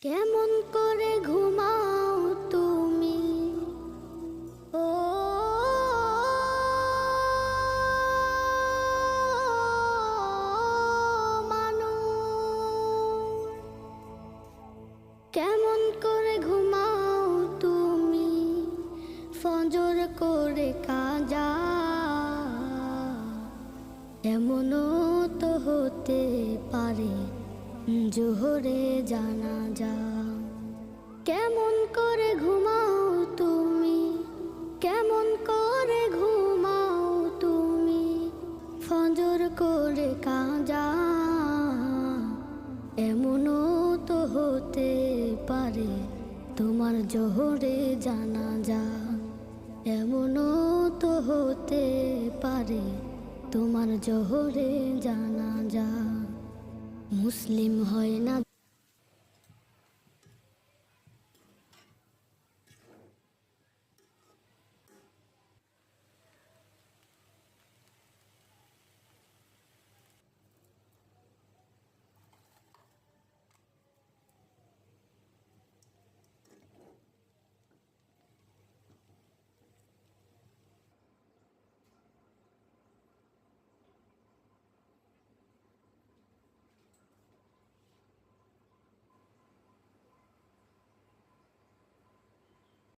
কেমন করে ঘুমাও তুমি? ও মানুষ, কেমন করে ঘুমাও তুমি? ফজর করে কাজা, এমনও তো হতে পারে জোহরে জানাজা। কেমন করে ঘুমাও তুমি? কেমন করে ঘুমাও তুমি? ফজর করে কাজা, এমনও তো হতে পারে তোমার জোহরে জানাজা। এমনও তো হতে পারে তোমার জোহরে জানাজা। মুসলিম হয় না